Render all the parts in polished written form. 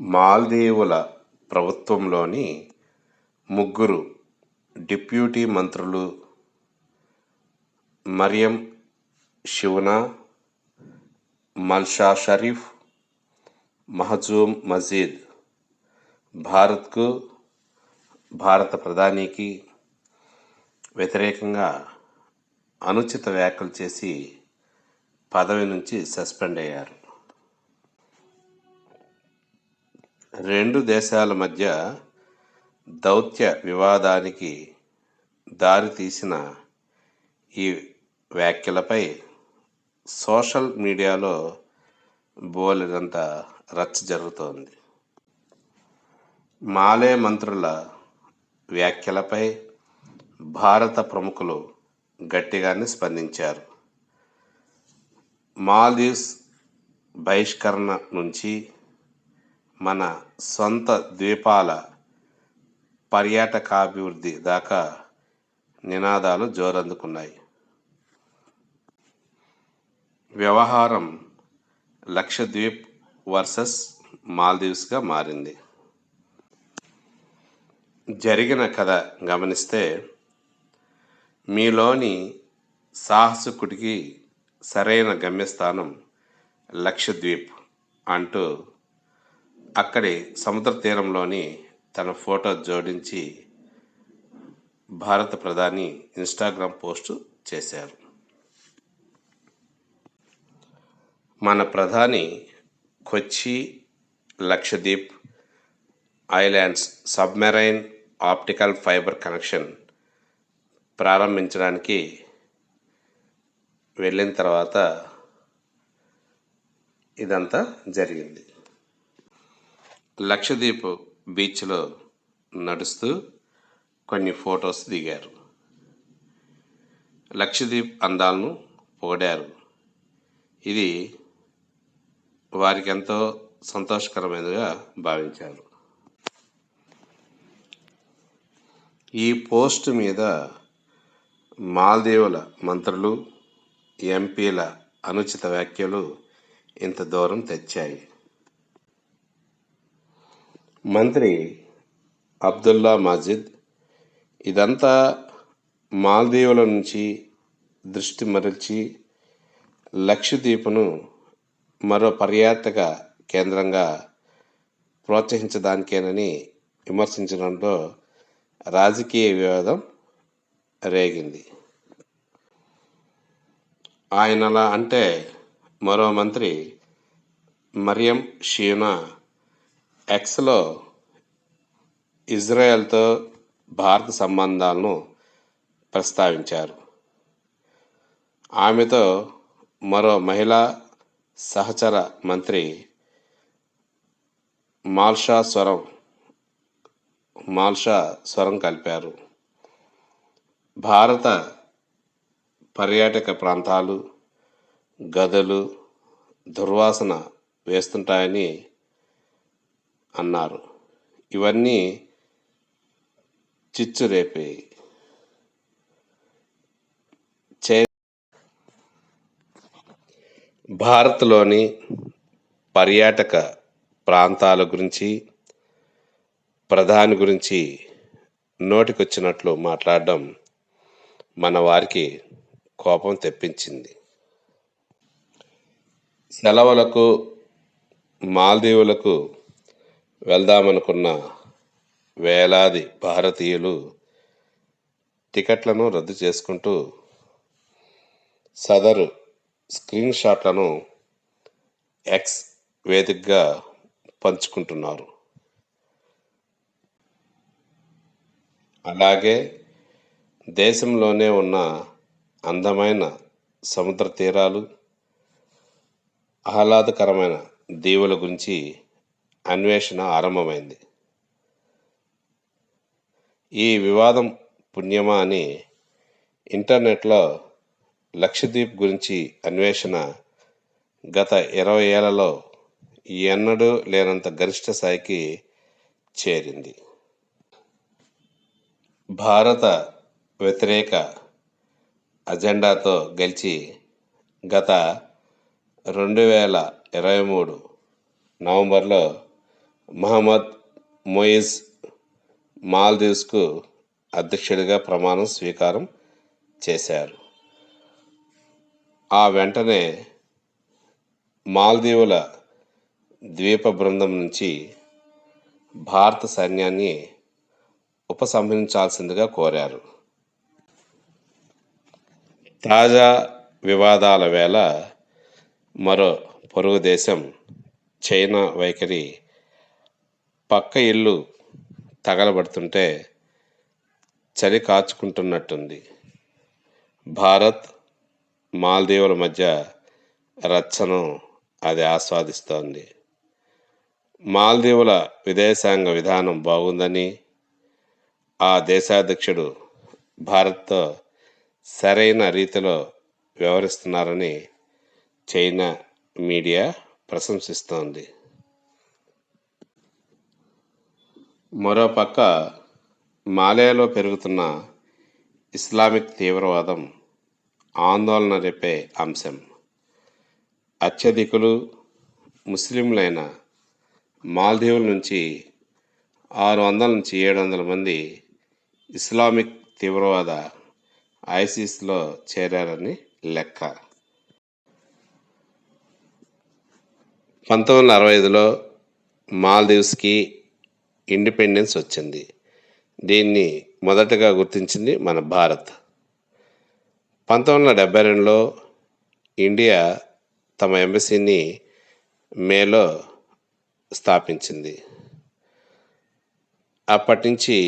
మాల్దీవుల ప్రభుత్వంలోని ముగ్గురు డిప్యూటీ మంత్రులు మరియం షివనా, మల్షా షరీఫ్, మహజూమ్ మజీద్ భారత ప్రధానికి వ్యతిరేకంగా అనుచిత వ్యాఖ్యలు చేసి పదవి నుంచి సస్పెండ్ అయ్యారు. రెండు దేశాల మధ్య దౌత్య వివాదానికి దారితీసిన ఈ వ్యాఖ్యలపై సోషల్ మీడియాలో బోలెడంత రచ్చ జరుగుతోంది. మాలే మంత్రుల వ్యాఖ్యలపై భారత ప్రముఖులు గట్టిగానే స్పందించారు. మాల్దీవ్స్ బహిష్కరణ నుంచి మన సొంత ద్వీపాల పర్యాటకాభివృద్ధి దాకా నినాదాలు జోరందుకున్నాయి. వ్యవహారం లక్షద్వీప్ వర్సెస్ మాల్దీవ్స్గా మారింది. జరిగిన కథ గమనిస్తే మీలోని సాహసకుడికి సరైన గమ్యస్థానం లక్షద్వీప్ అంటూ అక్కడి సముద్ర తీరంలోని తన ఫోటో జోడించి భారత ప్రధాని ఇన్స్టాగ్రామ్ పోస్టు చేశారు. మన ప్రధాని Kochi Lakshadweep islands submarine optical fibre connection ప్రారంభించడానికి వెళ్ళిన తర్వాత ఇదంతా జరిగింది. లక్షద్వీప్ బీచ్లో నడుస్తూ కొన్ని ఫొటోస్ దిగారు. లక్షద్వీప్ అందాలను పొగిడారు. ఇది వారికి ఎంతో సంతోషకరమైనదిగా భావించారు. ఈ పోస్ట్ మీద మాల్దీవుల మంత్రులు, ఎంపీల అనుచిత వ్యాఖ్యలు ఇంత దూరం తెచ్చాయి. మంత్రి అబ్దుల్లా మాజిద్ ఇదంతా మాల్దీవుల నుంచి దృష్టి మరల్చి లక్షద్వీప్ను మరో పర్యాటక కేంద్రంగా ప్రోత్సహించడానికేనని విమర్శించడంతో రాజకీయ వివాదం రేగింది. ఆయనలా అంటే మరో మంత్రి మరియం షివనా ఎక్స్లో ఇజ్రాయెల్తో భారత సంబంధాలను ప్రస్తావించారు. ఆమెతో మరో మహిళా సహచర మంత్రి మాల్షా స్వరం కలిపారు. భారత పర్యాటక ప్రాంతాలు, గదులు దుర్వాసన వేస్తుంటాయని అన్నారు. ఇవన్నీ చిచ్చు రేపాయి. భారత్లోని పర్యాటక ప్రాంతాల గురించి, ప్రధాని గురించి నోటికొచ్చినట్లు మాట్లాడడం మన వారికి కోపం తెప్పించింది. సెలవులకు మాల్దీవులకు వెళ్దామనుకున్న వేలాది భారతీయులు టికెట్లను రద్దు చేసుకుంటూ సదరు స్క్రీన్ షాట్లను ఎక్స్ వేదికగా పంచుకుంటున్నారు. అలాగే దేశంలోనే ఉన్న అందమైన సముద్ర తీరాలు, ఆహ్లాదకరమైన దీవుల గురించి అన్వేషణ ఆరంభమైంది. ఈ వివాదం పుణ్యమా అని ఇంటర్నెట్లో లక్షద్వీప్ గురించి అన్వేషణ గత 20 ఏళ్లలో ఎన్నడూ లేనంత గరిష్ట స్థాయికి చేరింది. భారత వ్యతిరేక అజెండాతో గెలిచి గత 2023 నవంబర్లో మహమ్మద్ మొయిజ్ మాల్దీవ్స్కు అధ్యక్షుడిగా ప్రమాణ స్వీకారం చేశారు. ఆ వెంటనే మాల్దీవుల ద్వీప బృందం నుంచి భారత సైన్యాన్ని ఉపసంహరించాల్సిందిగా కోరారు. తాజా వివాదాల వేళ మరో పొరుగు దేశం చైనా వైఖరి పక్క ఇల్లు తగలబడుతుంటే చలి కాచుకుంటున్నట్టుంది. భారత్ మాల్దీవుల మధ్య రచ్చను అది ఆస్వాదిస్తోంది. మాల్దీవుల విదేశాంగ విధానం బాగుందని, ఆ దేశాధ్యక్షుడు భారత్తో సరైన రీతిలో వ్యవహరిస్తున్నారని చైనా మీడియా ప్రశంసిస్తోంది. మరోపక్క మాలేలో పెరుగుతున్న ఇస్లామిక్ తీవ్రవాదం ఆందోళన రేపే అంశం. అత్యధికులు ముస్లింలైన మాల్దీవుల నుంచి 600 నుంచి 700 మంది ఇస్లామిక్ తీవ్రవాద ఐసిస్లో చేరారని లెక్క. 1965లో మాల్దీవ్స్కి ఇండిపెండెన్స్ వచ్చింది. దీన్ని మొదటగా గుర్తించింది మన భారత్. 1972లో ఇండియా తమ ఎంబసీని మేలో స్థాపించింది. అప్పటి నుంచి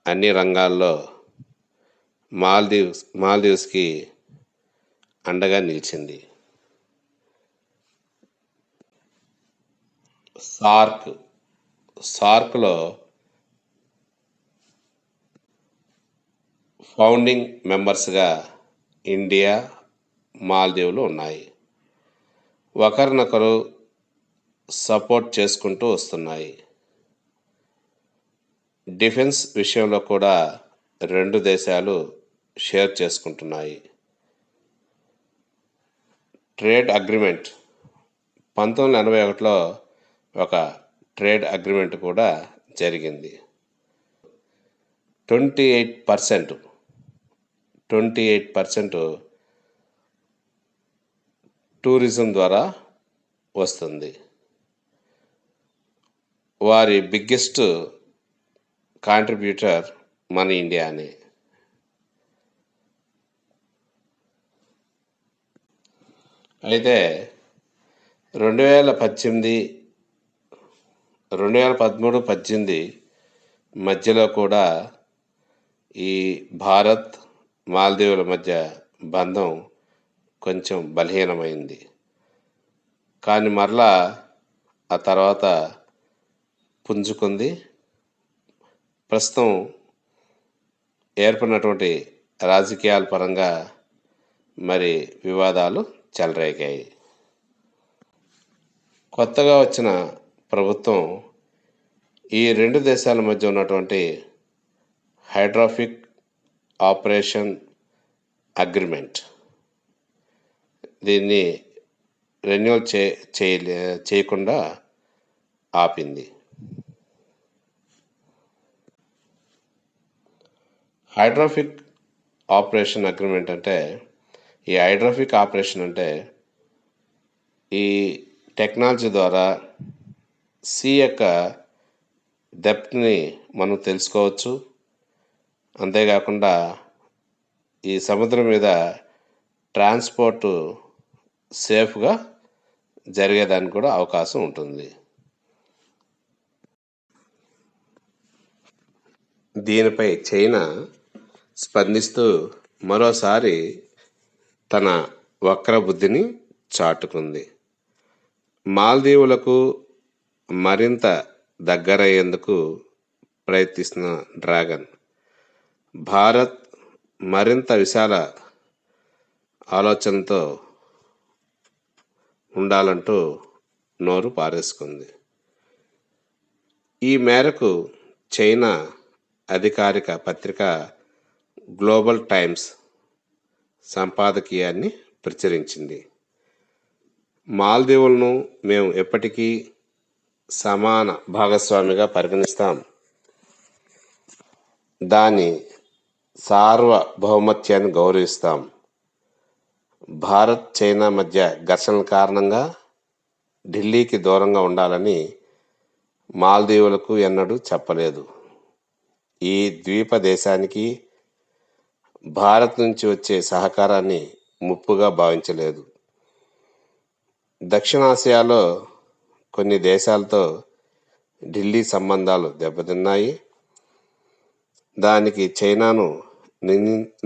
అన్ని రంగాల్లో మాల్దీవ్స్కి అండగా నిలిచింది. సార్క్లో ఫౌండింగ్ మెంబర్స్గా ఇండియా, మాల్దీవులు ఉన్నాయి. ఒకరినొకరు సపోర్ట్ చేసుకుంటూ వస్తున్నాయి. డిఫెన్స్ విషయంలో కూడా రెండు దేశాలు షేర్ చేసుకుంటున్నాయి. ట్రేడ్ అగ్రిమెంట్ 1981లో ఒక ట్రేడ్ అగ్రిమెంట్ కూడా జరిగింది. 28% టూరిజం ద్వారా వస్తుంది. వారి బిగ్గెస్ట్ కాంట్రిబ్యూటర్ మన ఇండియానే. అయితే 2013-18 మధ్యలో కూడా ఈ భారత్ మాల్దీవుల మధ్య బంధం కొంచెం బలహీనమైంది. కానీ మరలా ఆ తర్వాత పుంజుకుంది. ప్రస్తుతం ఏర్పడినటువంటి రాజకీయాల పరంగా మరి వివాదాలు చెలరేగాయి. కొత్తగా వచ్చిన ప్రభుత్వం ఈ రెండు దేశాల మధ్య ఉన్నటువంటి హైడ్రాఫిక్ ఆపరేషన్ అగ్రిమెంట్ దీన్ని రెన్యూల్ చేయకుండా ఆపింది. హైడ్రాఫిక్ ఆపరేషన్ అగ్రిమెంట్ అంటే ఈ టెక్నాలజీ ద్వారా సీ యొక్క డెప్త్ని మనం తెలుసుకోవచ్చు. అంతేకాకుండా ఈ సముద్రం మీద ట్రాన్స్పోర్టు సేఫ్గా జరిగేదానికి కూడా అవకాశం ఉంటుంది. దీనిపై చైనా స్పందిస్తూ మరోసారి తన వక్ర బుద్ధిని చాటుకుంది. మాల్దీవులకు మరింత దగ్గరయ్యేందుకు ప్రయత్నిస్తున్న డ్రాగన్ భారత్ మరింత విశాల ఆలోచనతో ఉండాలంటూ నోరు పారేసుకుంది. ఈ మేరకు చైనా అధికారిక పత్రిక గ్లోబల్ టైమ్స్ సంపాదకీయాన్ని ప్రచురించింది. మాల్దీవులను మేము ఎప్పటికీ సమాన భాగస్వామిగా పరిగణిస్తాం. దాని సార్వభౌమత్యాన్ని గౌరవిస్తాం. భారత్, చైనా మధ్య ఘర్షణల కారణంగా ఢిల్లీకి దూరంగా ఉండాలని మాల్దీవులకు ఎన్నడూ చెప్పలేదు. ఈ ద్వీప దేశానికి భారత్ నుంచి వచ్చే సహకారాన్ని ముప్పుగా భావించలేదు. దక్షిణాసియాలో కొన్ని దేశాలతో ఢిల్లీ సంబంధాలు దెబ్బతిన్నాయి. దానికి చైనాను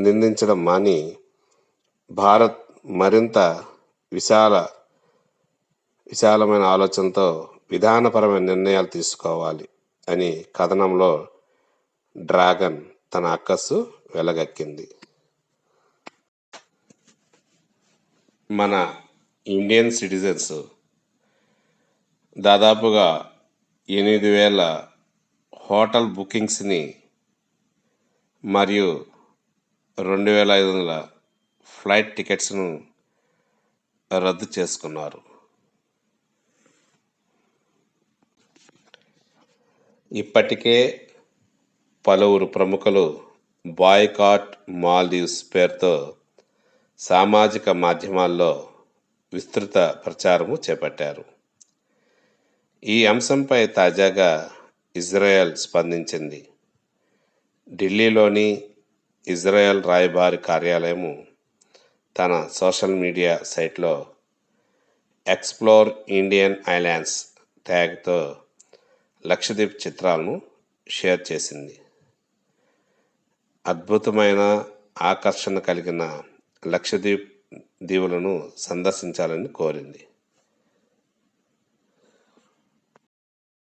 నిందించడం మాని భారత్ మరింత విశాలమైన ఆలోచనతో విధానపరమైన నిర్ణయాలు తీసుకోవాలి అని కథనంలో డ్రాగన్ తన అక్కసు వెలగక్కింది. మన ఇండియన్ సిటిజన్స్ దాదాపుగా 8,000 హోటల్ బుకింగ్స్ని మరియు 2,500 ఫ్లైట్ టికెట్స్ను రద్దు చేసుకున్నారు. ఇప్పటికే పలువురు ప్రముఖులు బాయ్కాట్ మాల్దీవ్స్ పేరుతో సామాజిక మాధ్యమాల్లో విస్తృత ప్రచారము చేపట్టారు. ఈ అంశంపై తాజాగా ఇజ్రాయెల్ స్పందించింది. ఢిల్లీలోని ఇజ్రాయెల్ రాయబారి కార్యాలయము తన సోషల్ మీడియా సైట్లో ఎక్స్ప్లోర్ ఇండియన్ ఐలాండ్స్ ట్యాగ్తో లక్షద్వీప్ చిత్రాలను షేర్ చేసింది. అద్భుతమైన ఆకర్షణ కలిగిన లక్షద్వీప్ దీవులను సందర్శించాలని కోరింది.